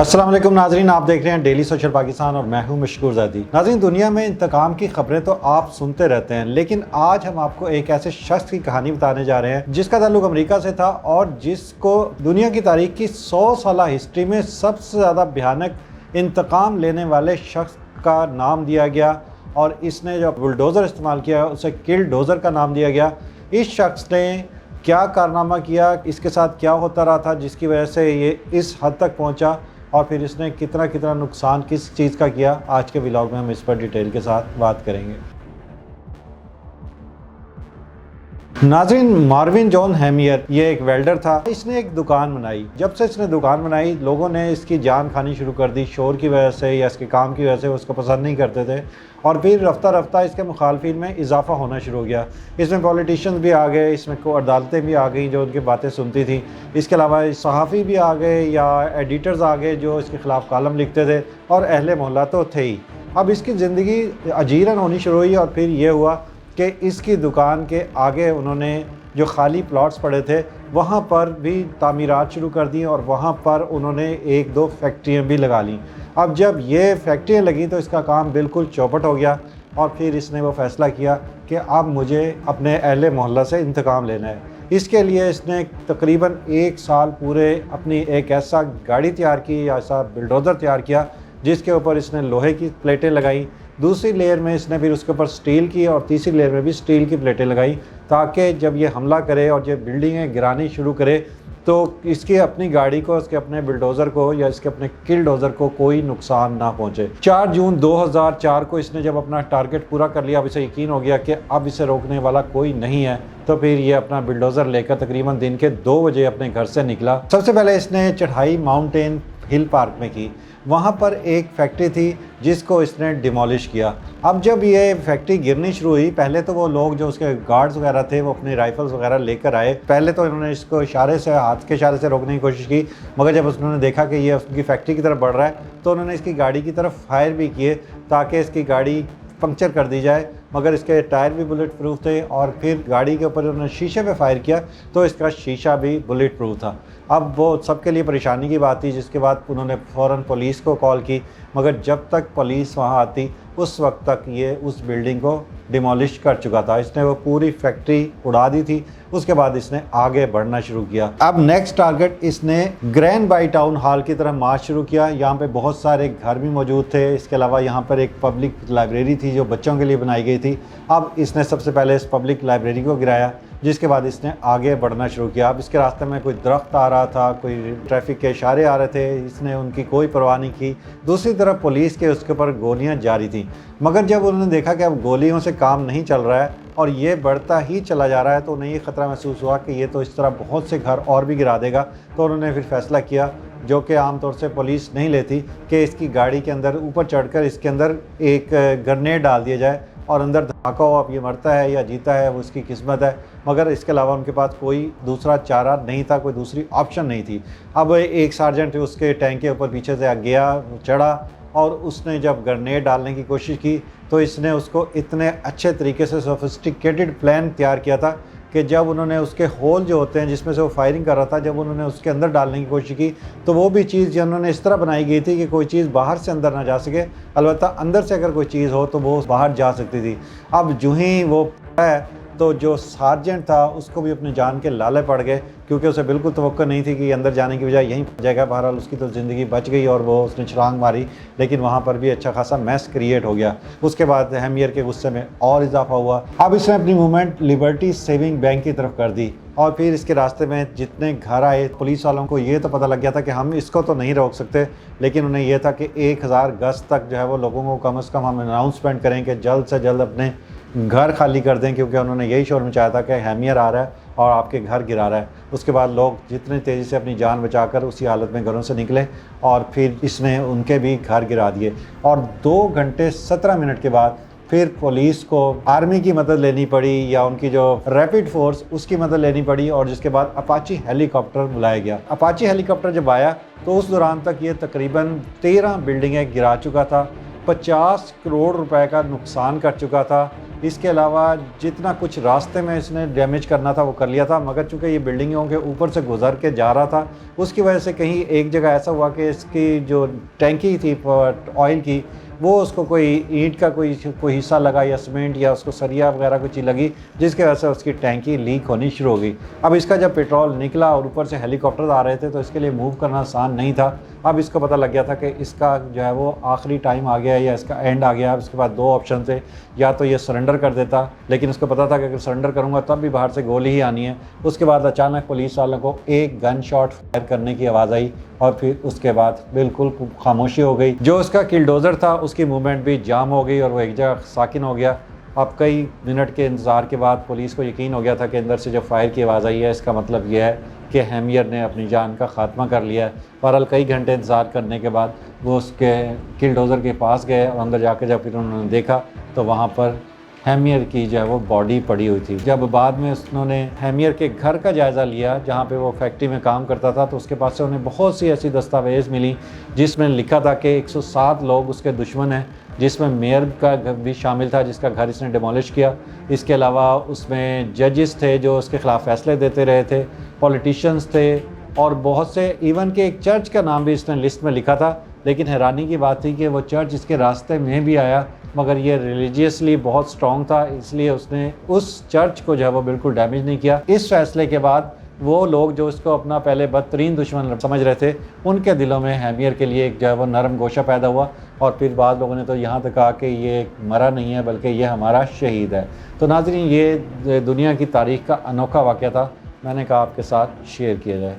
अस्सलाम वालेकुम नाजरीन, आप देख रहे हैं डेली सोशल पाकिस्तान और मैं हूं मशकूर ज़ादी। नाजरीन, दुनिया में इंतकाम की खबरें तो आप सुनते रहते हैं, लेकिन आज हम आपको एक ऐसे शख्स की कहानी बताने जा रहे हैं जिसका ताल्लुक अमेरिका से था और जिसको दुनिया की तारीख की 100 साल हिस्ट्री में सबसे ज़्यादा भयानक इंतकाम लेने वाले शख्स का नाम दिया गया और इसने जो बुलडोज़र इस्तेमाल किया उसे किल डोज़र का नाम दिया गया। इस शख्स ने क्या कारनामा किया, इसके साथ क्या होता रहा था जिसकी वजह से ये इस हद तक पहुंचा और फिर इसने कितना कितना नुकसान किस चीज़ का किया, आज के व्लॉग में हम इस पर डिटेल के साथ बात करेंगे। नाज़रीन, मार्विन जॉन हैमियर ये एक वेल्डर था। इसने एक दुकान बनाई। जब से इसने दुकान बनाई लोगों ने इसकी जान खानी शुरू कर दी, शोर की वजह से या इसके काम की वजह से उसको पसंद नहीं करते थे और फिर रफ्ता रफ्ता इसके मुखालफिन में इजाफा होना शुरू हो गया। इसमें पॉलिटिशियंस भी आ गए, इसमें अदालतें भी आ गई जो उनकी बातें सुनती थी। इसके अलावा सहाफ़ी भी आ गए या एडिटर्स आ गए जो इसके ख़िलाफ़ कालम लिखते थे और अहले मोहल्ला तो थे ही। अब इसकी ज़िंदगी अजीरन होनी शुरू हुई और फिर ये हुआ कि इसकी दुकान के आगे उन्होंने जो खाली प्लॉट्स पड़े थे वहाँ पर भी तामीरात शुरू कर दी और वहाँ पर उन्होंने एक दो फैक्ट्रियाँ भी लगा लीं। अब जब ये फैक्ट्रियाँ लगी तो इसका काम बिल्कुल चौपट हो गया और फिर इसने वो फ़ैसला किया कि अब मुझे अपने अहले मोहल्ला से इंतकाम लेना है। इसके लिए इसने तकरीबन 1 साल पूरे अपनी एक ऐसा गाड़ी तैयार की या ऐसा बुलडोज़र तैयार किया जिसके ऊपर इसने लोहे की प्लेटें लगाई, दूसरी लेयर में इसने फिर उसके ऊपर स्टील की और तीसरी लेयर में भी स्टील की प्लेटें लगाई ताकि जब ये हमला करे और जब बिल्डिंगें गिरानी शुरू करे तो इसकी अपनी गाड़ी को, इसके अपने बुलडोज़र को या इसके अपने किल डोज़र को कोई नुकसान ना पहुंचे। 4 जून 2004 को इसने जब अपना टारगेट पूरा कर लिया, अब इसे यकीन हो गया कि अब इसे रोकने वाला कोई नहीं है, तो फिर ये अपना बुलडोज़र लेकर तकरीबन दिन के 2 बजे अपने घर से निकला। सबसे पहले इसने चढ़ाई माउंटेन हिल पार्क में की। वहाँ पर एक फैक्ट्री थी जिसको इसने डिमोलिश किया। अब जब ये फैक्ट्री गिरनी शुरू हुई, पहले तो वो लोग जो उसके गार्ड्स वगैरह थे वो अपनी राइफल्स वगैरह लेकर आए। पहले तो इन्होंने इसको इशारे से, हाथ के इशारे से रोकने की कोशिश की, मगर जब उन्होंने देखा कि ये उसकी फैक्ट्री की तरफ बढ़ रहा है तो उन्होंने इसकी गाड़ी की तरफ फायर भी किए ताकि इसकी गाड़ी पंक्चर कर दी जाए, मगर इसके टायर भी बुलेट प्रूफ थे और फिर गाड़ी के ऊपर उन्होंने शीशे पे फायर किया तो इसका शीशा भी बुलेट प्रूफ था। अब वो सबके लिए परेशानी की बात थी, जिसके बाद उन्होंने फ़ौरन पुलिस को कॉल की, मगर जब तक पुलिस वहाँ आती उस वक्त तक ये उस बिल्डिंग को डिमोलिश कर चुका था। इसने वो पूरी फैक्ट्री उड़ा दी थी। उसके बाद इसने आगे बढ़ना शुरू किया। अब नेक्स्ट टारगेट इसने ग्रैंड बाई टाउन हॉल की तरफ मार्च शुरू किया। यहाँ पे बहुत सारे घर भी मौजूद थे। इसके अलावा यहाँ पर एक पब्लिक लाइब्रेरी थी जो बच्चों के लिए बनाई गई थी। अब इसने सबसे पहले इस पब्लिक लाइब्रेरी को गिराया, जिसके बाद इसने आगे बढ़ना शुरू किया। अब इसके रास्ते में कोई दरख्त आ रहा था, कोई ट्रैफिक के इशारे आ रहे थे, इसने उनकी कोई परवाह नहीं की। दूसरी तरफ पुलिस के उसके ऊपर गोलियां जारी थीं, मगर जब उन्होंने देखा कि अब गोलियों से काम नहीं चल रहा है और ये बढ़ता ही चला जा रहा है तो उन्हें ये ख़तरा महसूस हुआ कि ये तो इस तरह बहुत से घर और भी गिरा देगा। तो उन्होंने फिर फ़ैसला किया, जो कि आमतौर से पुलिस नहीं लेती, कि इसकी गाड़ी के अंदर ऊपर चढ़कर इसके अंदर एक ग्रेनेड डाल दिया जाए और अंदर धमाका हो। अब ये मरता है या जीता है वो उसकी किस्मत है, मगर इसके अलावा उनके पास कोई दूसरा चारा नहीं था, कोई दूसरी ऑप्शन नहीं थी। अब एक सार्जेंट उसके टैंक के ऊपर पीछे से गया, चढ़ा और उसने जब ग्रेनेड डालने की कोशिश की तो इसने उसको इतने अच्छे तरीके से सोफिस्टिकेटेड प्लान तैयार किया था कि जब उन्होंने उसके होल जो होते हैं जिसमें से वो फायरिंग कर रहा था, जब उन्होंने उसके अंदर डालने की कोशिश की तो वो भी चीज़ जो उन्होंने इस तरह बनाई गई थी कि कोई चीज़ बाहर से अंदर ना जा सके, अलबत्ता अंदर से अगर कोई चीज़ हो तो वो बाहर जा सकती थी। अब जो ही वो है तो जो सार्जेंट था उसको भी अपनी जान के लाले पड़ गए, क्योंकि उसे बिल्कुल तवक्को नहीं थी कि अंदर जाने की बजाय यहीं फंस जाएगा। बहरहाल उसकी तो ज़िंदगी बच गई और वो उसने छलांग मारी, लेकिन वहाँ पर भी अच्छा खासा मैस क्रिएट हो गया। उसके बाद हैमियर के गुस्से में और इजाफा हुआ। अब इसने अपनी मूवमेंट लिबर्टी सेविंग बैंक की तरफ कर दी और फिर इसके रास्ते में जितने घर आए, पुलिस वालों को ये तो पता लग गया था कि हम इसको तो नहीं रोक सकते, लेकिन उन्हें यह था कि 1000 गज तक जो है वो लोगों को कम से कम हम अनाउंसमेंट करें कि जल्द से जल्द अपने घर खाली कर दें, क्योंकि उन्होंने यही शोर मचाया था कि हैमियर आ रहा है और आपके घर गिरा रहा है। उसके बाद लोग जितनी तेज़ी से अपनी जान बचाकर उसी हालत में घरों से निकले और फिर इसने उनके भी घर गिरा दिए। और 2 घंटे 17 मिनट के बाद फिर पुलिस को आर्मी की मदद लेनी पड़ी या उनकी जो रैपिड फोर्स उसकी मदद लेनी पड़ी और जिसके बाद अपाची हेलीकॉप्टर बुलाया गया। अपाची हेलीकॉप्टर जब आया तो उस दौरान तक ये तकरीबन 13 बिल्डिंगें गिरा चुका था, 50 करोड़ रुपए का नुकसान कर चुका था इसके अलावा जितना कुछ रास्ते में इसने डैमेज करना था वो कर लिया था, मगर चूँकि ये बिल्डिंगों के ऊपर से गुजर के जा रहा था, उसकी वजह से कहीं एक जगह ऐसा हुआ कि इसकी जो टैंकी थी ऑयल की, वो उसको कोई ईंट का कोई हिस्सा लगा या सीमेंट या उसको सरिया वगैरह कुछ चीज़ लगी, जिसकी वजह से उसकी टैंकी लीक होनी शुरू हो गई। अब इसका जब पेट्रोल निकला और ऊपर से हेलीकॉप्टर आ रहे थे तो इसके लिए मूव करना आसान नहीं था। अब इसको पता लग गया था कि इसका जो है वो आखिरी टाइम आ गया है या इसका एंड आ गया। अब इसके बाद दो ऑप्शन थे, या तो ये सरेंडर कर देता, लेकिन उसको पता था कि अगर सरेंडर करूँगा तब भी बाहर से गोली ही आनी है। उसके बाद अचानक पुलिस वालों को एक गन शॉट फायर करने की आवाज़ आई और फिर उसके बाद बिल्कुल खामोशी हो गई। जो उसका किलडोज़र था उसकी मूवमेंट भी जाम हो गई और वो एक जगह साकिन हो गया। अब कई मिनट के इंतज़ार के बाद पुलिस को यकीन हो गया था कि अंदर से जो फायर की आवाज़ आई है इसका मतलब यह है कि हैमियर ने अपनी जान का ख़ात्मा कर लिया है। बहरहाल कई घंटे इंतज़ार करने के बाद वो उसके किलडोज़र के पास गए और अंदर जाके जब फिर उन्होंने देखा तो वहाँ पर हैमियर की जो है वो बॉडी पड़ी हुई थी। जब बाद में उन्होंने हैमियर के घर का जायज़ा लिया जहाँ पे वो फैक्ट्री में काम करता था, तो उसके पास से उन्हें बहुत सी ऐसी दस्तावेज़ मिली जिसमें लिखा था कि 107 लोग उसके दुश्मन हैं, जिसमें मेयर का घर भी शामिल था जिसका घर इसने डिमोलिश किया। इसके अलावा उसमें जजेस थे जो उसके ख़िलाफ़ फ़ैसले देते रहे थे, पॉलिटिशियंस थे और बहुत से, इवन के एक चर्च का नाम भी इसने लिस्ट में लिखा था। लेकिन हैरानी की बात थी कि वो चर्च इसके रास्ते में भी आया, मगर ये रिलीजियसली बहुत स्ट्रॉन्ग था, इसलिए उसने उस चर्च को जो है वो बिल्कुल डैमेज नहीं किया। इस फैसले के बाद वो लोग जो इसको अपना पहले बदतरीन दुश्मन समझ रहे थे, उनके दिलों में हैमियर के लिए एक जो है वो नरम गोशा पैदा हुआ। और फिर बाद लोगों ने तो यहाँ तक कहा कि ये मरा नहीं है बल्कि ये हमारा शहीद है। तो नाज़रीन, ये दुनिया की तारीख़ का अनोखा वाक़या था, मैंने कहा आपके साथ शेयर किया जाए।